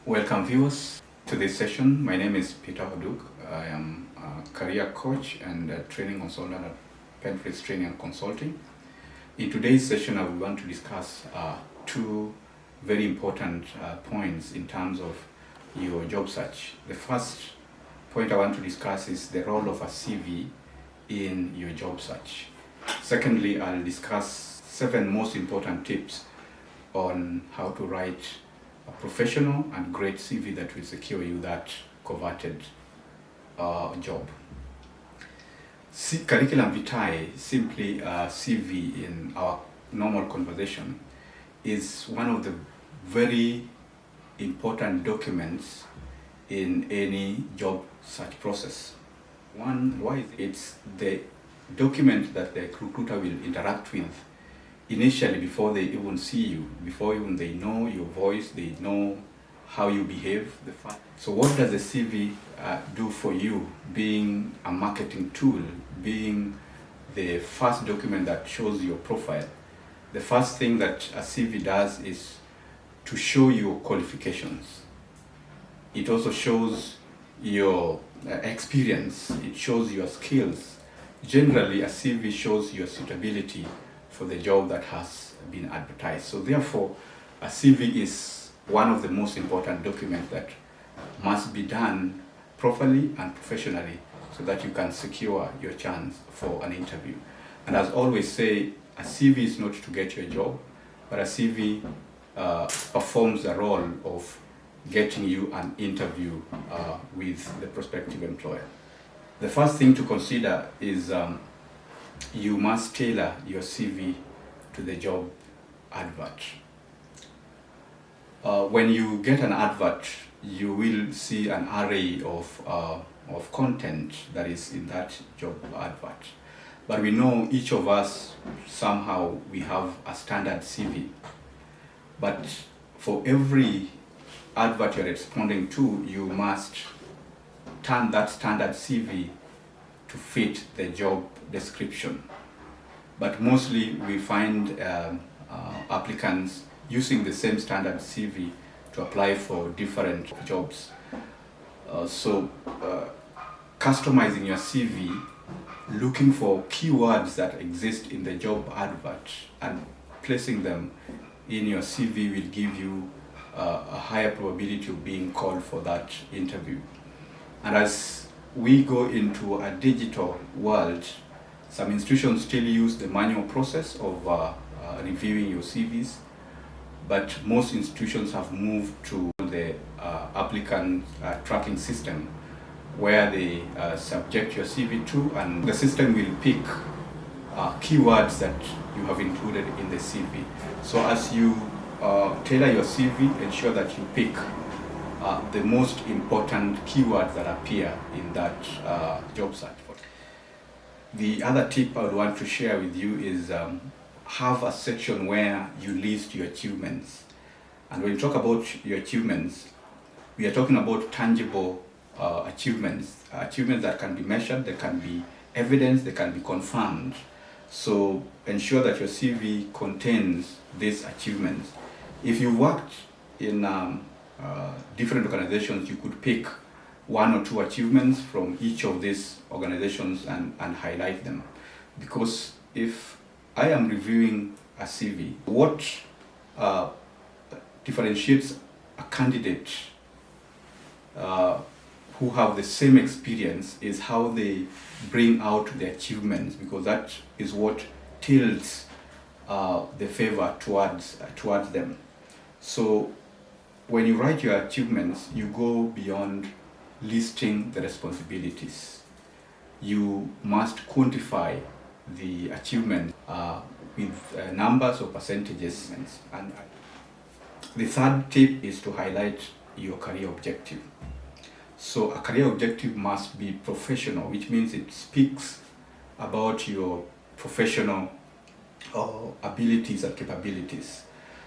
Welcome viewers to this session. My name is Peter Hoduk. I am a career coach and a training consultant at Penflex Training and Consulting. In today's session, I want to discuss two very important points in terms of your job search. The first point I want to discuss is the role of a CV in your job search. Secondly, I'll discuss 7 most important tips on how to write a professional and great CV that will secure you that coveted job. Curriculum vitae, simply a CV in our normal conversation, is one of the very important documents in any job search process. Why? It's the document that the recruiter will interact with initially before they even see you, before even they know your voice, they know how you behave. So what does a CV do for you, being a marketing tool, being the first document that shows your profile? The first thing that a CV does is to show your qualifications. It also shows your experience, it shows your skills. Generally, a CV shows your suitability for the job that has been advertised. So therefore, a CV is one of the most important documents that must be done properly and professionally so that you can secure your chance for an interview. And as always say, a CV is not to get you a job, but a CV performs the role of getting you an interview with the prospective employer. The first thing to consider is you must tailor your CV to the job advert. When you get an advert, you will see an array of content that is in that job advert. But we know each of us, somehow we have a standard CV. But for every advert you're responding to, you must turn that standard CV to fit the job description. But mostly we find applicants using the same standard CV to apply for different jobs. Customizing your CV, looking for keywords that exist in the job advert and placing them in your CV will give you a higher probability of being called for that interview. And as we go into a digital world, some institutions still use the manual process of reviewing your CVs, but most institutions have moved to the applicant tracking system where they subject your CV to, and the system will pick keywords that you have included in the CV. So as you tailor your CV, ensure that you pick the most important keywords that appear in that job search. The other tip I would want to share with you is have a section where you list your achievements. And when you talk about your achievements, we are talking about tangible achievements that can be measured, they can be evidenced, they can be confirmed. So ensure that your CV contains these achievements. If you worked in different organizations, you could pick 1 or 2 achievements from each of these organizations and highlight them. Because if I am reviewing a CV, what differentiates a candidate who have the same experience is how they bring out the achievements, because that is what tilts the favor towards them. So when you write your achievements, you go beyond listing the responsibilities. You must quantify the achievement with numbers or percentages. And the third tip is to highlight your career objective. So a career objective must be professional, which means it speaks about your professional abilities and capabilities.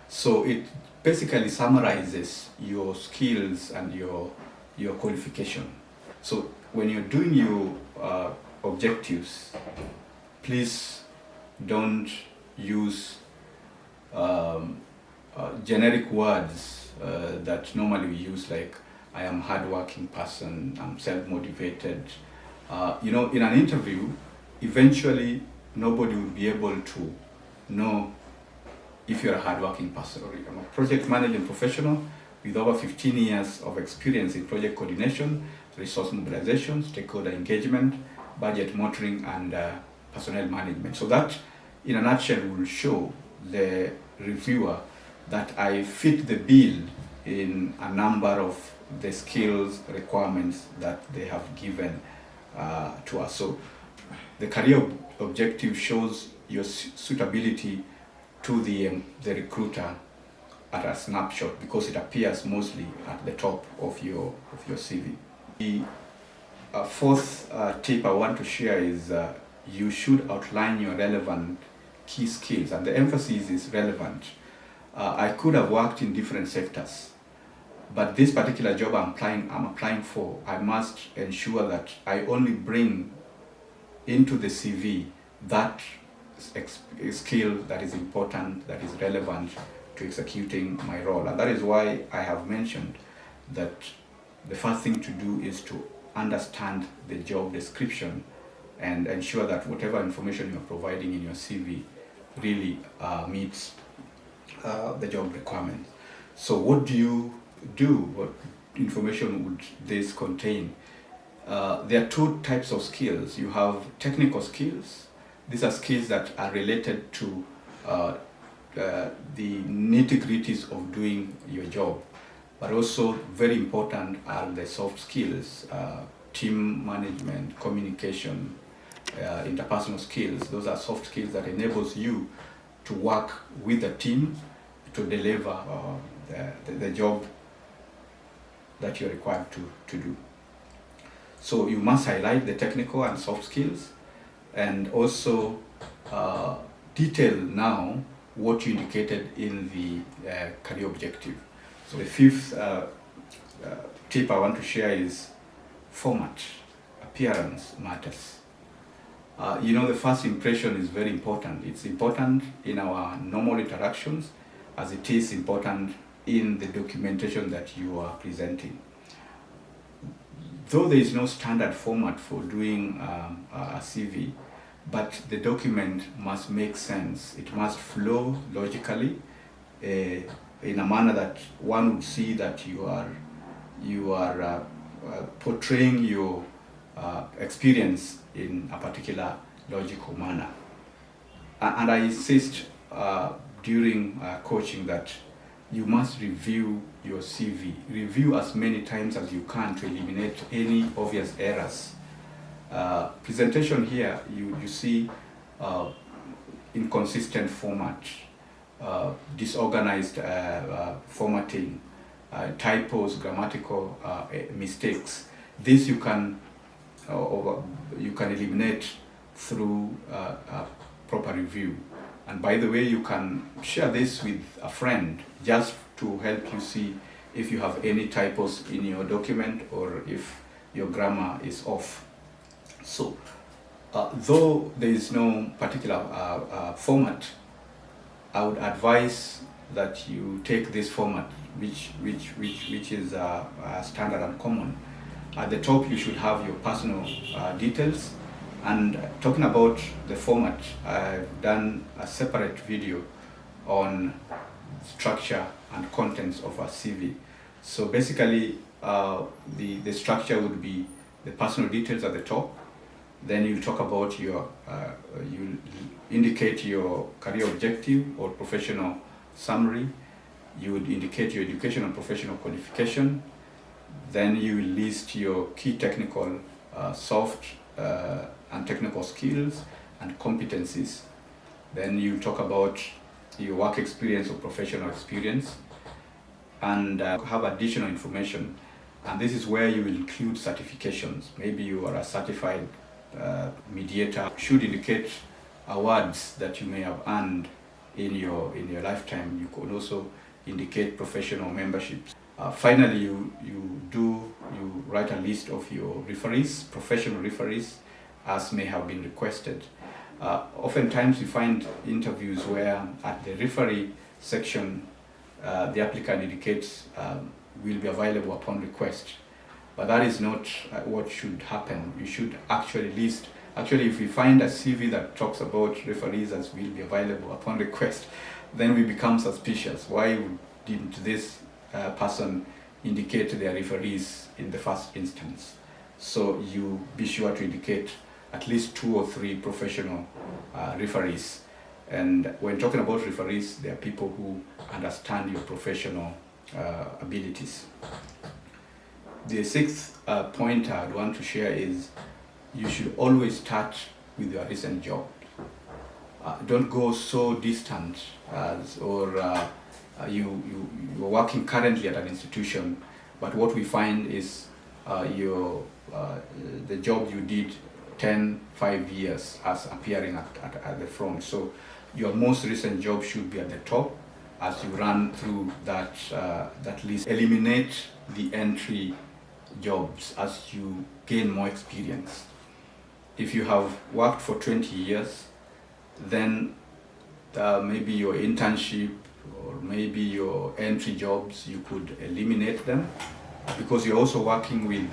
So it basically summarizes your skills and your qualification. So when you're doing your objectives, please don't use generic words that normally we use, like I am hardworking person, I'm self-motivated. In an interview, eventually nobody will be able to know if you're a hardworking person or I'm a project management professional with over 15 years of experience in project coordination, resource mobilization, stakeholder engagement, budget monitoring, and personnel management. So that, in a nutshell, will show the reviewer that I fit the bill in a number of the skills requirements that they have given to us. So the career objective shows your suitability to the recruiter at a snapshot, because it appears mostly at the top of your CV. The fourth tip I want to share is you should outline your relevant key skills, and the emphasis is relevant. I could have worked in different sectors, but this particular job I'm applying for, I must ensure that I only bring into the CV that skill that is important, that is relevant to executing my role. And that is why I have mentioned that the first thing to do is to understand the job description and ensure that whatever information you're providing in your CV really meets the job requirements. So what do you do? What information would this contain? There are two types of skills. You have technical skills. These are skills that are related to the nitty-gritties of doing your job, but also very important are the soft skills, team management, communication, interpersonal skills. Those are soft skills that enables you to work with the team to deliver the job that you're required to do. So you must highlight the technical and soft skills, and also detail now what you indicated in the career objective. So the fifth tip I want to share is format. Appearance matters. The first impression is very important. It's important in our normal interactions as it is important in the documentation that you are presenting. Though there is no standard format for doing a CV, but the document must make sense. It must flow logically in a manner that one would see that you are portraying your experience in a particular logical manner. And I insist during coaching that you must review your CV. Review as many times as you can to eliminate any obvious errors. Presentation here, you see inconsistent format, disorganized formatting, typos, grammatical mistakes. This you can eliminate through proper review. And by the way, you can share this with a friend just to help you see if you have any typos in your document or if your grammar is off. So, though there is no particular format, I would advise that you take this format, which is standard and common. At the top, you should have your personal details. And talking about the format, I've done a separate video on structure and contents of a CV. So basically, the structure would be the personal details at the top. Then you talk about you indicate your career objective or professional summary. You would indicate your education and professional qualification. Then you list your key technical, soft and technical skills and competencies. Then you talk about your work experience or professional experience, and have additional information. And this is where you will include certifications. Maybe you are a certified mediator. Should indicate awards that you may have earned in your lifetime. You could also indicate professional memberships. Finally, you write a list of your referees, professional referees, as may have been requested. Oftentimes you find interviews where at the referee section the applicant indicates will be available upon request. But that is not what should happen. You should actually list. Actually, if we find a CV that talks about referees as will be available upon request, then we become suspicious. Why didn't this person indicate their referees in the first instance? So you be sure to indicate at least 2 or 3 professional referees. And when talking about referees, they are people who understand your professional abilities. The 6th point I'd want to share is you should always start with your recent job. Don't go so distant you're working currently at an institution, but what we find is the job you did 5 years as appearing at the front. So your most recent job should be at the top as you run through that list. Eliminate the entry jobs as you gain more experience. If you have worked for 20 years, then maybe your internship or maybe your entry jobs, you could eliminate them, because you're also working with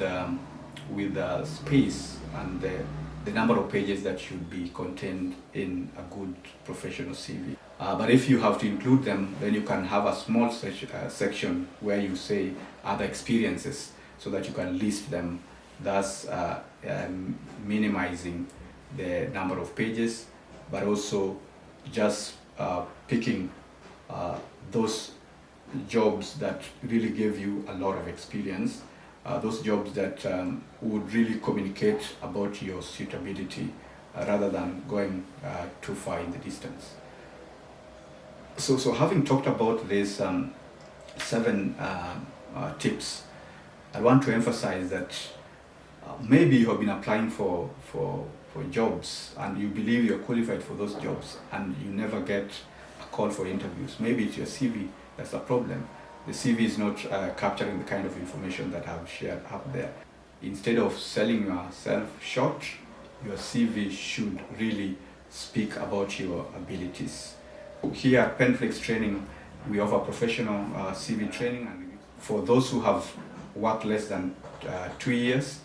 space and the number of pages that should be contained in a good professional CV. But if you have to include them, then you can have a small section where you say other experiences, so that you can list them, thus minimizing the number of pages, but also just picking those jobs that really give you a lot of experience, those jobs that would really communicate about your suitability rather than going too far in the distance. So having talked about these 7 tips, I want to emphasize that maybe you have been applying for jobs and you believe you're qualified for those jobs and you never get a call for interviews. Maybe it's your CV that's the problem. The CV is not capturing the kind of information that I've shared up there. Instead of selling yourself short, your CV should really speak about your abilities. Here at Penflex Training, we offer professional CV training, and for those who have worked less than 2 years,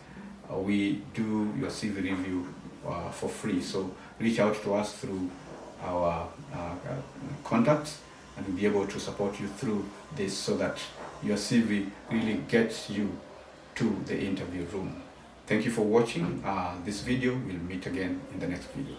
we do your CV review for free. So reach out to us through our contacts, and we'll be able to support you through this so that your CV really gets you to the interview room. Thank you for watching this video. We'll meet again in the next video.